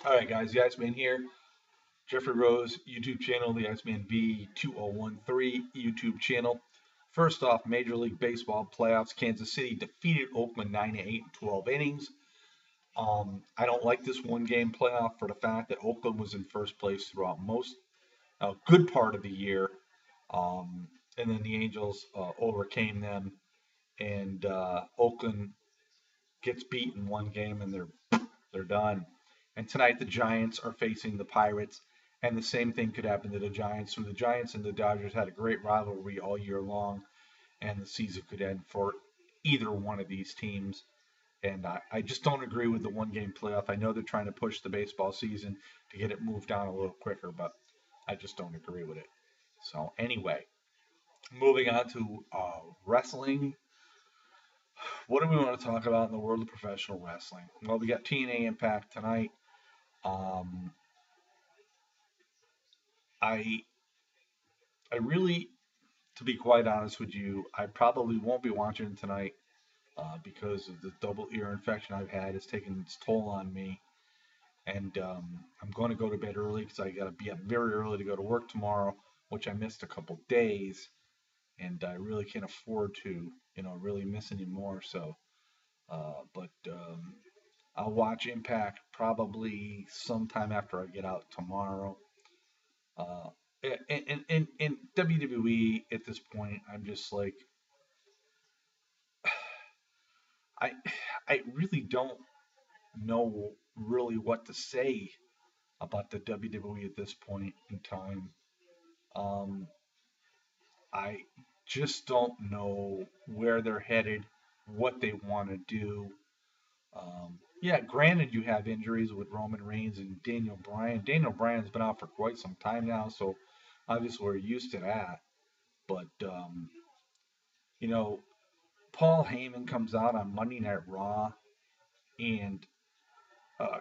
All right, guys, the Iceman here. Jeffrey Rose YouTube channel, the Iceman B2013 YouTube channel. First off, Major League Baseball playoffs. Kansas City defeated Oakland 9-8 in 12 innings. I don't like this one-game playoff for the fact that Oakland was in first place throughout most a good part of the year, and then the Angels overcame them, and Oakland gets beat in one game, and they're done. And tonight the Giants are facing the Pirates, and the same thing could happen to the Giants. So the Giants and the Dodgers had a great rivalry all year long, and the season could end for either one of these teams. And I just don't agree with the one game playoff. I know they're trying to push the baseball season to get it moved on a little quicker, but I just don't agree with it. So, anyway, moving on to wrestling. What do we want to talk about in the world of professional wrestling? Well, we got TNA Impact tonight. Um, I I really, to be quite honest with you, I probably won't be watching tonight because of the double ear infection I've had. It's taken its toll on me, and I'm going to go to bed early because I got to be up very early to go to work tomorrow, which I missed a couple days, and I really can't afford to, really miss any more. So, but I'll watch Impact probably sometime after I get out tomorrow. Uh, in WWE at this point, I'm just like, I I really don't know really what to say about the WWE at this point in time. Um, I just don't know where they're headed, what they want to do. Yeah, granted, you have injuries with Roman Reigns and Daniel Bryan. Daniel Bryan's been out for quite some time now, so obviously we're used to that. But you know, Paul Heyman comes out on Monday Night Raw and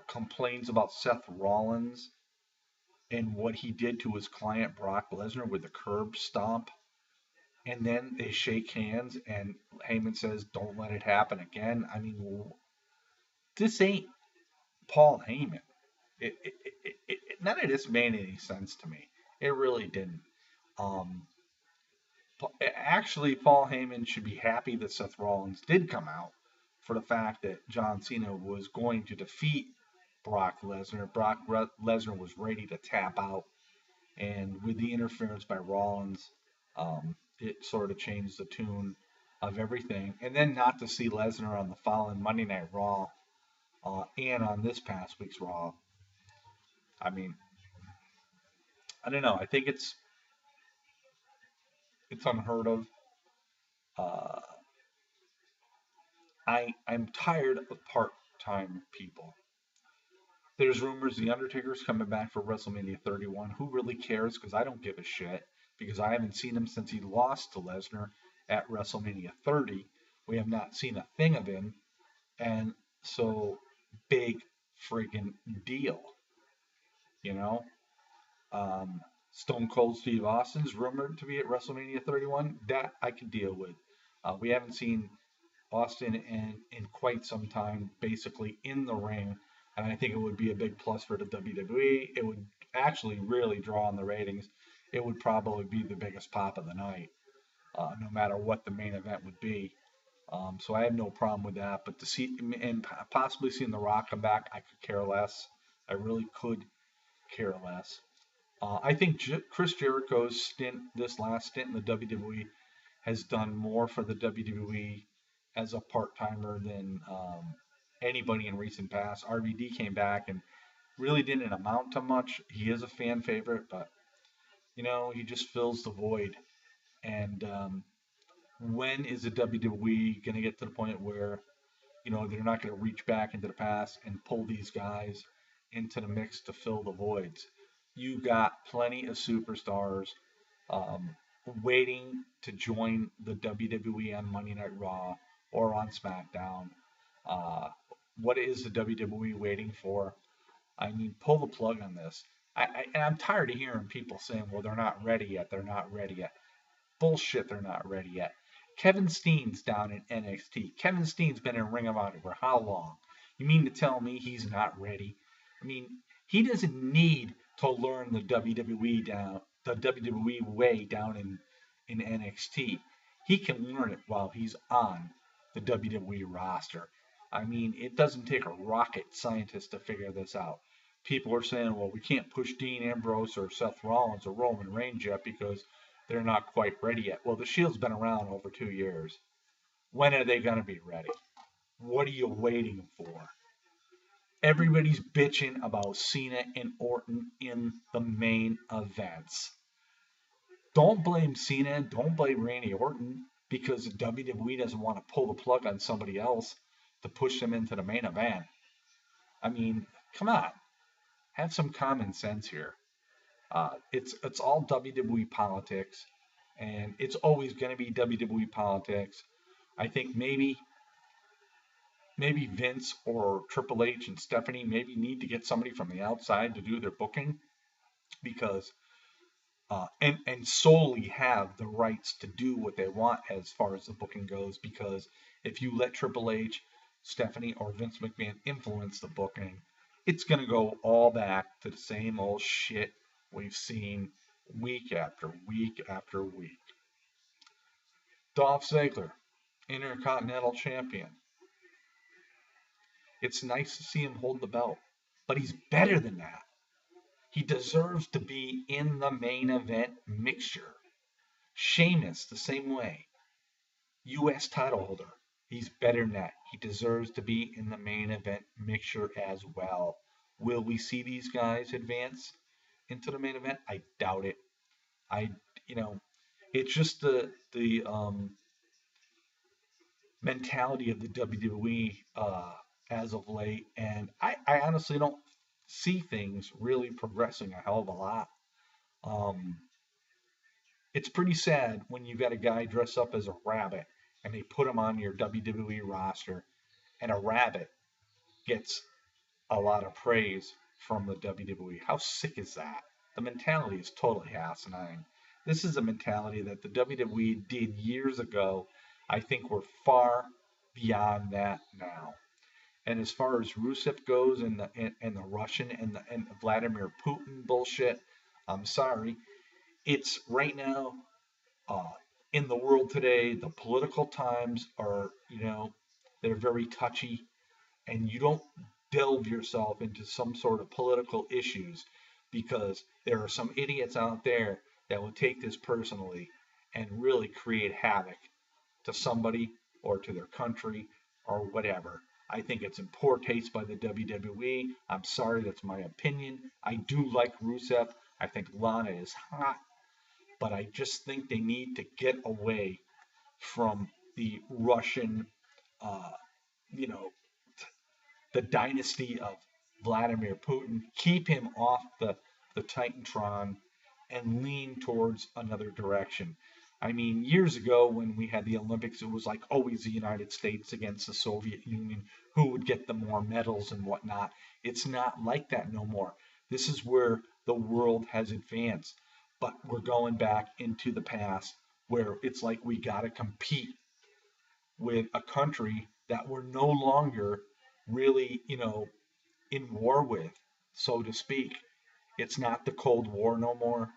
complains about Seth Rollins and what he did to his client Brock Lesnar with the curb stomp. And then they shake hands, and Heyman says, "Don't let it happen again." I mean, this ain't Paul Heyman. None of this made any sense to me. It really didn't. Um, Actually, Paul Heyman should be happy that Seth Rollins did come out for the fact that John Cena was going to defeat Brock Lesnar. Brock Lesnar was ready to tap out, and with the interference by Rollins, it sort of changed the tune of everything. And then not to see Lesnar on the following Monday Night Raw and on this past week's Raw. I mean, I don't know. I think it's unheard of. Uh, I'm tired of part-time people. There's rumors the Undertaker's coming back for WrestleMania 31. Who really cares? Because I don't give a shit. Because I haven't seen him since he lost to Lesnar at WrestleMania 30. We have not seen a thing of him. And so, big friggin' deal. You know? Stone Cold Steve Austin's rumored to be at WrestleMania 31. That I could deal with. We haven't seen Austin in quite some time, basically in the ring. And I think it would be a big plus for the WWE. It would actually really draw on the ratings. It would probably be the biggest pop of the night, no matter what the main event would be. So I have no problem with that. But to see and possibly seeing The Rock come back, I could care less. I really could care less. I think Chris Jericho's this last stint in the WWE, has done more for the WWE as a part timer than anybody in recent past. RVD came back and really didn't amount to much. He is a fan favorite, but he just fills the void. And when is the WWE going to get to the point where they're not going to reach back into the past and pull these guys into the mix to fill the voids? You got plenty of superstars um, waiting to join the WWE on Monday Night Raw or on SmackDown. Uh, what is the WWE waiting for? I mean, pull the plug on this. And I'm tired of hearing people saying, well, they're not ready yet. They're not ready yet. Bullshit, they're not ready yet. Kevin Steen's down in NXT. Kevin Steen's been in Ring of Honor for how long? You mean to tell me he's not ready? I mean, he doesn't need to learn the WWE way down in NXT. He can learn it while he's on the WWE roster. I mean, it doesn't take a rocket scientist to figure this out. People are saying, well, we can't push Dean Ambrose or Seth Rollins or Roman Reigns yet because they're not quite ready yet. Well, the Shield's been around over 2 years. When are they going to be ready? What are you waiting for? Everybody's bitching about Cena and Orton in the main events. Don't blame Cena, don't blame Randy Orton because the WWE doesn't want to pull the plug on somebody else to push them into the main event. I mean, come on, have some common sense here. It's all WWE politics, and it's always going to be WWE politics. I think maybe Vince or Triple H and Stephanie maybe need to get somebody from the outside to do their booking because and solely have the rights to do what they want as far as the booking goes. Because if you let Triple H, Stephanie, or Vince McMahon influence the booking, it's going to go all back to the same old shit we've seen week after week after week. Dolph Ziggler, Intercontinental Champion. It's nice to see him hold the belt, but he's better than that. He deserves to be in the main event mixture. Sheamus, the same way. U.S. title holder. He's better than that. He deserves to be in the main event mixture as well. Will we see these guys advance into the main event? I doubt it. I, you know, it's just the mentality of the WWE as of late, and I honestly don't see things really progressing a hell of a lot. Um, it's pretty sad when you got a guy dress up as a rabbit and they put him on your WWE roster, and a rabbit gets a lot of praise from the WWE. How sick is that? The mentality is totally asinine. This is a mentality that the WWE did years ago. I think we're far beyond that now. And as far as Rusev goes and the Russian and the Vladimir Putin bullshit, I'm sorry. It's right now uh, in the world today. The political times are, they're very touchy, and you don't delve yourself into some sort of political issues because there are some idiots out there that will take this personally and really create havoc to somebody or to their country or whatever. I think it's in poor taste by the WWE. I'm sorry, that's my opinion. I do like Rusev. I think Lana is hot, but I just think they need to get away from the Russian, uh, you know, the dynasty of Vladimir Putin. Keep him off the Titantron and lean towards another direction. I mean, years ago when we had the Olympics, it was like always the United States against the Soviet Union, who would get the more medals and whatnot. It's not like that no more. This is where the world has advanced, but we're going back into the past where it's like we got to compete with a country that we're no longer really, in war with, so to speak. It's not the Cold War no more.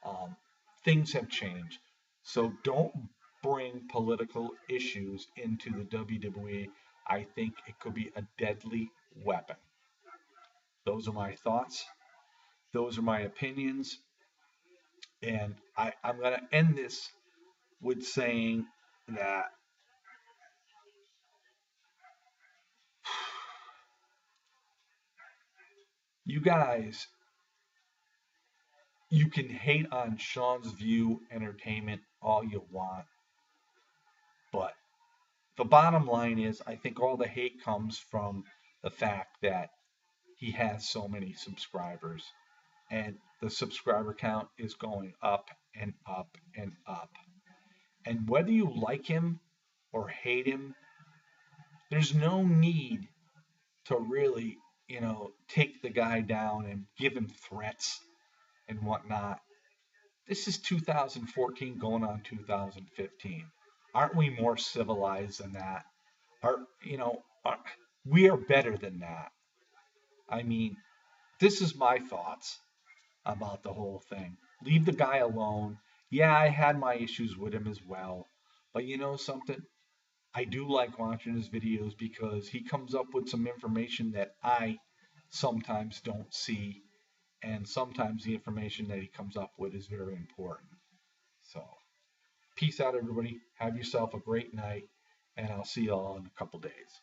Um, Things have changed. So don't bring political issues into the WWE. I think it could be a deadly weapon. Those are my thoughts. Those are my opinions. And I'm going to end this with saying that you guys, you can hate on Sean's View Entertainment all you want, but the bottom line is I think all the hate comes from the fact that he has so many subscribers and the subscriber count is going up and up and up. And whether you like him or hate him, there's no need to really, take the guy down and give him threats and whatnot. This is 2014 going on 2015. Aren't we more civilized than that? Are, we are better than that. I mean, This is my thoughts about the whole thing. Leave the guy alone. Yeah, I had my issues with him as well. But you know something? I do like watching his videos because he comes up with some information that I sometimes don't see. And sometimes the information that he comes up with is very important. So, peace out, everybody. Have yourself a great night. And I'll see you all in a couple days.